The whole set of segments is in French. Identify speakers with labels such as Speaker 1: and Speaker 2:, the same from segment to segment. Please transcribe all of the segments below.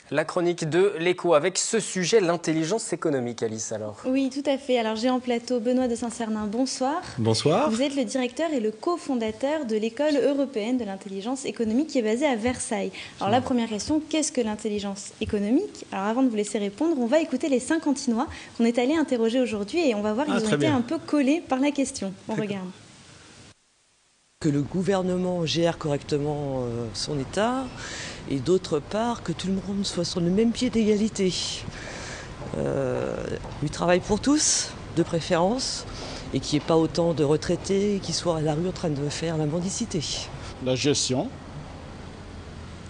Speaker 1: La chronique de l'Écho avec ce sujet, l'intelligence économique, Alice, alors.
Speaker 2: Oui, tout à fait. Alors j'ai en plateau Benoît de Saint-Cernin, bonsoir.
Speaker 3: Bonsoir.
Speaker 2: Vous êtes le directeur et le cofondateur de l'École européenne de l'intelligence économique qui est basée à Versailles. Alors la première question, qu'est-ce que l'intelligence économique? Alors avant de vous laisser répondre, on va écouter les Saint-Cantinois qu'on est allé interroger aujourd'hui et on va voir, ils ont été un peu collés par la question. On regarde.
Speaker 4: Que le gouvernement gère correctement son État et d'autre part que tout le monde soit sur le même pied d'égalité. Du travail pour tous, de préférence, et qu'il n'y ait pas autant de retraités qui soient à la rue en train de faire la mendicité.
Speaker 5: La gestion,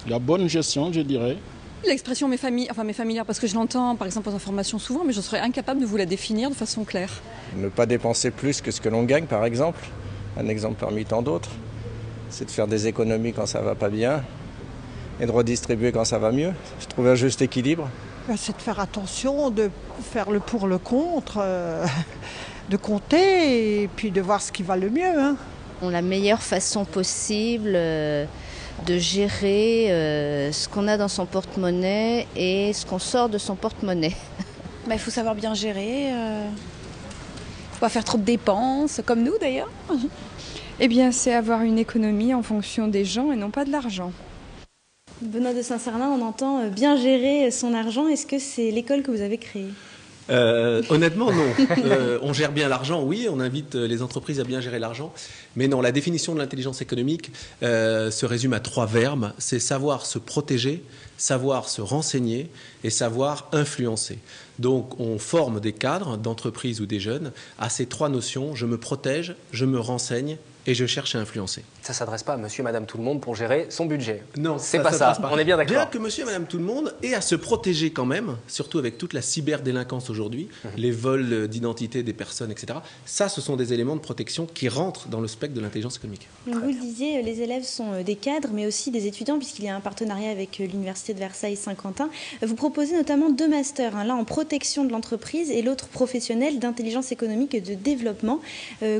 Speaker 5: la bonne gestion, je dirais.
Speaker 6: L'expression mes familières, parce que je l'entends par exemple aux informations souvent, mais je serais incapable de vous la définir de façon claire.
Speaker 7: Ne pas dépenser plus que ce que l'on gagne, par exemple. Un exemple parmi tant d'autres, c'est de faire des économies quand ça va pas bien et de redistribuer quand ça va mieux. Je trouve un juste équilibre.
Speaker 8: C'est de faire attention, de faire le pour, le contre, de compter et puis de voir ce qui va le mieux. Hein.
Speaker 9: La meilleure façon possible de gérer ce qu'on a dans son porte-monnaie et ce qu'on sort de son porte-monnaie.
Speaker 6: Il faut savoir bien gérer, pas faire trop de dépenses, comme nous d'ailleurs.
Speaker 10: Eh bien, c'est avoir une économie en fonction des gens et non pas de l'argent.
Speaker 2: Benoît de Saint-Cernin, on entend bien gérer son argent. Est-ce que c'est l'école que vous avez créée ?
Speaker 3: Honnêtement, non. On gère bien l'argent, oui, on invite les entreprises à bien gérer l'argent. Mais non, la définition de l'intelligence économique se résume à 3 verbes. C'est savoir se protéger, savoir se renseigner et savoir influencer. Donc, on forme des cadres d'entreprises ou des jeunes à ces 3 notions. Je me protège, je me renseigne et je cherche à influencer.
Speaker 1: Ça ne s'adresse pas à monsieur et madame tout le monde pour gérer son budget.
Speaker 3: Non,
Speaker 1: c'est pas ça. On est bien d'accord.
Speaker 3: Bien que monsieur et madame tout le monde ait à se protéger quand même, surtout avec toute la cyberdélinquance aujourd'hui, les vols d'identité des personnes, etc. Ça, ce sont des éléments de protection qui rentrent dans le spectre de l'intelligence économique.
Speaker 2: Donc vous le disiez, les élèves sont des cadres, mais aussi des étudiants, puisqu'il y a un partenariat avec l'Université de Versailles-Saint-Quentin. Vous proposez notamment 2 masters, l'un en protection de l'entreprise et l'autre professionnel d'intelligence économique et de développement.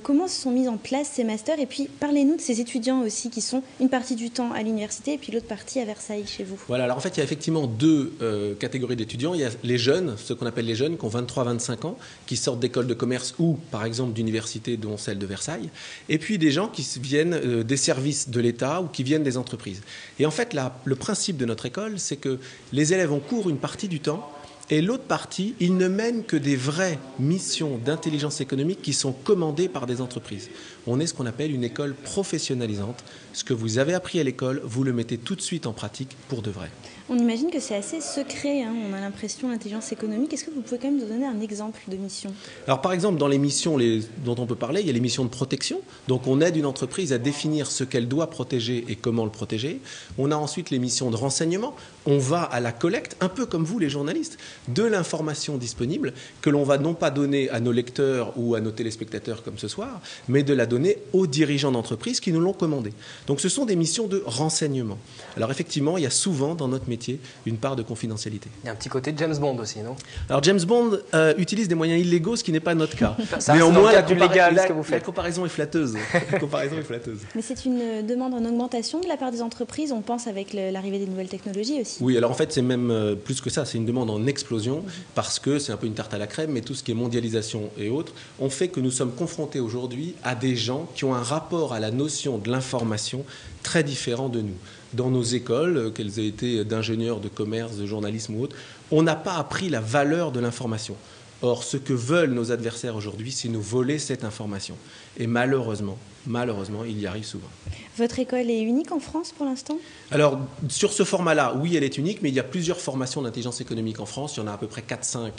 Speaker 2: Comment se sont mis en place ces masters? Et puis, parlez-nous de ces étudiants aussi qui sont une partie du temps à l'université et puis l'autre partie à Versailles, chez vous.
Speaker 3: Voilà, alors en fait, il y a effectivement 2 catégories d'étudiants. Il y a les jeunes, ceux qu'on appelle les jeunes, qui ont 23-25 ans, qui sortent d'écoles de commerce ou, par exemple, d'universités, dont celle de Versailles. Et puis des gens qui viennent des services de l'État ou qui viennent des entreprises. Et en fait, le principe de notre école, c'est que les élèves ont cours une partie du temps. Et l'autre partie, ils ne mènent que des vraies missions d'intelligence économique qui sont commandées par des entreprises. On est ce qu'on appelle une école professionnalisante. Ce que vous avez appris à l'école, vous le mettez tout de suite en pratique pour de vrai.
Speaker 2: On imagine que c'est assez secret, hein. On a l'impression, l'intelligence économique. Est-ce que vous pouvez quand même nous donner un exemple de mission?
Speaker 3: Alors par exemple, dans les missions dont on peut parler, il y a les missions de protection. Donc on aide une entreprise à définir ce qu'elle doit protéger et comment le protéger. On a ensuite les missions de renseignement. On va à la collecte, un peu comme vous les journalistes, de l'information disponible que l'on va non pas donner à nos lecteurs ou à nos téléspectateurs comme ce soir, mais de la donner aux dirigeants d'entreprise qui nous l'ont commandé. Donc ce sont des missions de renseignement. Alors effectivement, il y a souvent dans notre métier une part de confidentialité.
Speaker 1: Il y a un petit côté James Bond aussi, non?
Speaker 3: Alors James Bond utilise des moyens illégaux, ce qui n'est pas notre cas.
Speaker 1: Néanmoins, la
Speaker 3: comparaison est flatteuse.
Speaker 2: Mais c'est une demande en augmentation de la part des entreprises. On pense avec l'arrivée des nouvelles technologies aussi.
Speaker 3: Oui, alors en fait, c'est même plus que ça. C'est une demande en explosion parce que c'est un peu une tarte à la crème, mais tout ce qui est mondialisation et autres, on fait que nous sommes confrontés aujourd'hui à des gens qui ont un rapport à la notion de l'information très différent de nous. Dans nos écoles, qu'elles aient été d'ingénieurs, de commerce, de journalisme ou autre, on n'a pas appris la valeur de l'information. Or, ce que veulent nos adversaires aujourd'hui, c'est nous voler cette information. Et malheureusement, il y arrive souvent.
Speaker 2: Votre école est unique en France pour l'instant?
Speaker 3: Alors, sur ce format-là, oui, elle est unique, mais il y a plusieurs formations d'intelligence économique en France. Il y en a à peu près 4-5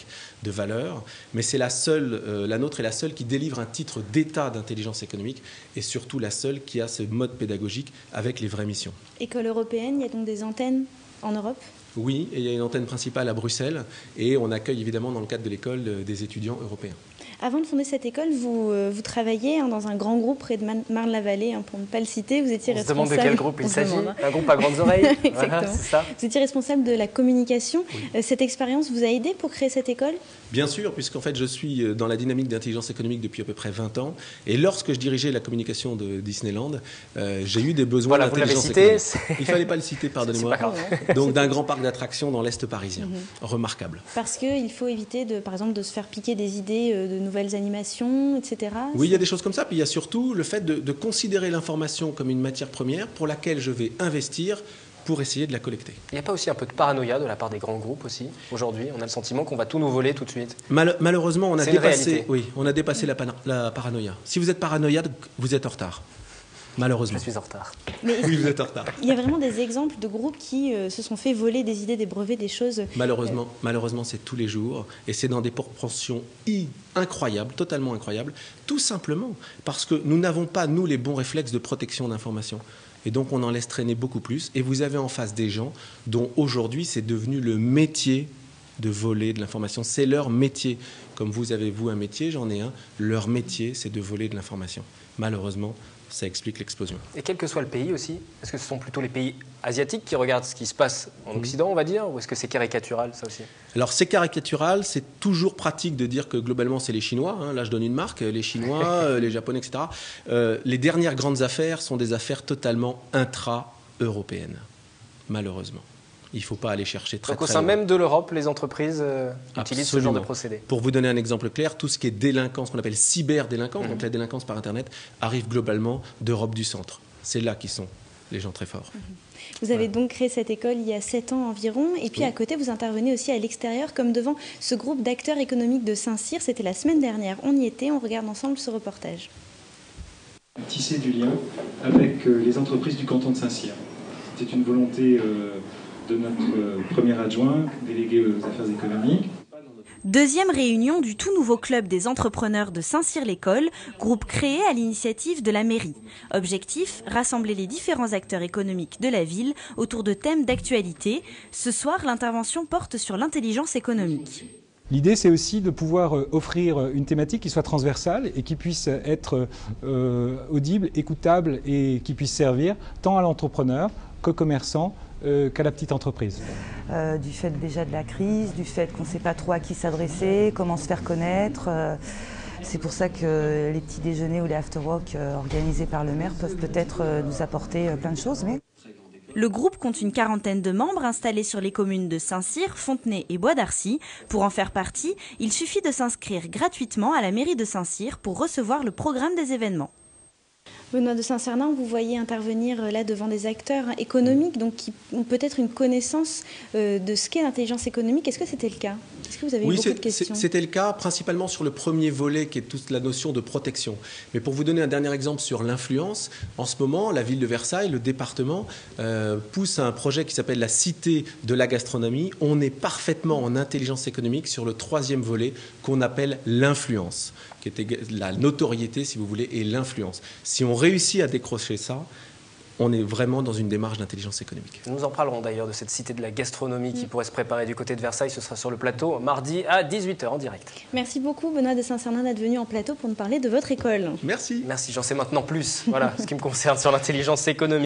Speaker 3: de valeur. Mais c'est la nôtre est la seule qui délivre un titre d'état d'intelligence économique et surtout la seule qui a ce mode pédagogique avec les vraies missions.
Speaker 2: École européenne, il y a donc des antennes en Europe?
Speaker 3: Oui, et il y a une antenne principale à Bruxelles et on accueille évidemment dans le cadre de l'école des étudiants européens.
Speaker 2: Avant de fonder cette école, vous travailliez dans un grand groupe près de Marne-la-Vallée, pour ne pas le citer. Vous étiez
Speaker 1: On se
Speaker 2: responsable...
Speaker 1: demande de quel groupe il s'agit. Un groupe à grandes oreilles.
Speaker 2: Exactement.
Speaker 1: Voilà, c'est ça.
Speaker 2: Vous étiez responsable de la communication.
Speaker 3: Oui.
Speaker 2: Cette expérience vous a aidé pour créer cette école?
Speaker 3: Bien sûr, puisqu'en fait je suis dans la dynamique d'intelligence économique depuis à peu près 20 ans. Et lorsque je dirigeais la communication de Disneyland, j'ai eu des besoins d'intelligence économique. Il ne fallait pas le citer, pardonnez-moi. Donc d'un grand parc d'attractions dans l'Est parisien. Remarquable.
Speaker 2: Parce qu'il faut éviter, par exemple, de se faire piquer des idées de nouvelles animations, etc.
Speaker 3: Oui, il y a des choses comme ça. Puis il y a surtout le fait de considérer l'information comme une matière première pour laquelle je vais investir pour essayer de la collecter.
Speaker 1: Il n'y a pas aussi un peu de paranoïa de la part des grands groupes aussi? Aujourd'hui, on a le sentiment qu'on va tout nous voler tout de suite.
Speaker 3: Malheureusement, on a dépassé la paranoïa. Si vous êtes paranoïaque, vous êtes en retard. Malheureusement.
Speaker 1: Je suis en retard.
Speaker 3: Oui, vous êtes en retard.
Speaker 2: Il y a vraiment des exemples de groupes qui se sont fait voler des idées, des brevets, des choses...
Speaker 3: Malheureusement, c'est tous les jours. Et c'est dans des proportions incroyables, totalement incroyables. Tout simplement parce que nous n'avons pas, nous, les bons réflexes de protection d'information. Et donc, on en laisse traîner beaucoup plus. Et vous avez en face des gens dont, aujourd'hui, c'est devenu le métier de voler de l'information. C'est leur métier. Comme vous avez, vous, un métier, j'en ai un. Leur métier, c'est de voler de l'information. Malheureusement, ça explique l'explosion. Et
Speaker 1: quel que soit le pays aussi, est-ce que ce sont plutôt les pays asiatiques qui regardent ce qui se passe en Occident, on va dire, ou est-ce que c'est caricatural, ça aussi?
Speaker 3: Alors c'est caricatural, c'est toujours pratique de dire que globalement c'est les Chinois, là je donne une marque, les Chinois, les Japonais, etc. Les dernières grandes affaires sont des affaires totalement intra-européennes, malheureusement. Il ne faut pas aller chercher très loin.
Speaker 1: Donc au sein même de l'Europe, les entreprises utilisent ce genre de procédé.
Speaker 3: Pour vous donner un exemple clair, tout ce qui est délinquance, qu'on appelle cyberdélinquance, donc la délinquance par Internet, arrive globalement d'Europe du centre. C'est là qui sont les gens très forts.
Speaker 2: Vous avez donc créé cette école il y a 7 ans environ, et puis à côté, vous intervenez aussi à l'extérieur, comme devant ce groupe d'acteurs économiques de Saint-Cyr. C'était la semaine dernière. On y était, on regarde ensemble ce reportage.
Speaker 11: Tisser du lien avec les entreprises du canton de Saint-Cyr. C'est une volonté de notre premier adjoint, délégué aux affaires économiques.
Speaker 2: Deuxième réunion du tout nouveau club des entrepreneurs de Saint-Cyr-l'École, groupe créé à l'initiative de la mairie. Objectif, rassembler les différents acteurs économiques de la ville autour de thèmes d'actualité. Ce soir, l'intervention porte sur l'intelligence économique.
Speaker 12: L'idée, c'est aussi de pouvoir offrir une thématique qui soit transversale et qui puisse être audible, écoutable et qui puisse servir tant à l'entrepreneur qu'au commerçant, qu'à la petite entreprise.
Speaker 13: Du fait déjà de la crise, du fait qu'on ne sait pas trop à qui s'adresser, comment se faire connaître. C'est pour ça que les petits déjeuners ou les after-work organisés par le maire peuvent peut-être nous apporter plein de choses.
Speaker 2: Le groupe compte une 40aine de membres installés sur les communes de Saint-Cyr, Fontenay et Bois d'Arcy. Pour en faire partie, il suffit de s'inscrire gratuitement à la mairie de Saint-Cyr pour recevoir le programme des événements. Benoît de Saint-Cernin, vous voyez intervenir là devant des acteurs économiques donc qui ont peut-être une connaissance de ce qu'est l'intelligence économique. Est-ce que c'était le cas? Est-ce que vous avez eu beaucoup de questions?
Speaker 3: C'était le cas principalement sur le premier volet qui est toute la notion de protection. Mais pour vous donner un dernier exemple sur l'influence, en ce moment, la ville de Versailles, le département, pousse un projet qui s'appelle la Cité de la gastronomie. On est parfaitement en intelligence économique sur le troisième volet qu'on appelle l'influence, qui était la notoriété, si vous voulez, et l'influence. Si on réussit à décrocher ça, on est vraiment dans une démarche d'intelligence économique.
Speaker 1: Nous en parlerons d'ailleurs de cette cité de la gastronomie qui pourrait se préparer du côté de Versailles. Ce sera sur le plateau mardi à 18h en direct.
Speaker 2: Merci beaucoup Benoît de Saint-Cernin d'être venu en plateau pour nous parler de votre école.
Speaker 3: Merci.
Speaker 1: Merci, j'en sais maintenant plus. Voilà ce qui me concerne sur l'intelligence économique.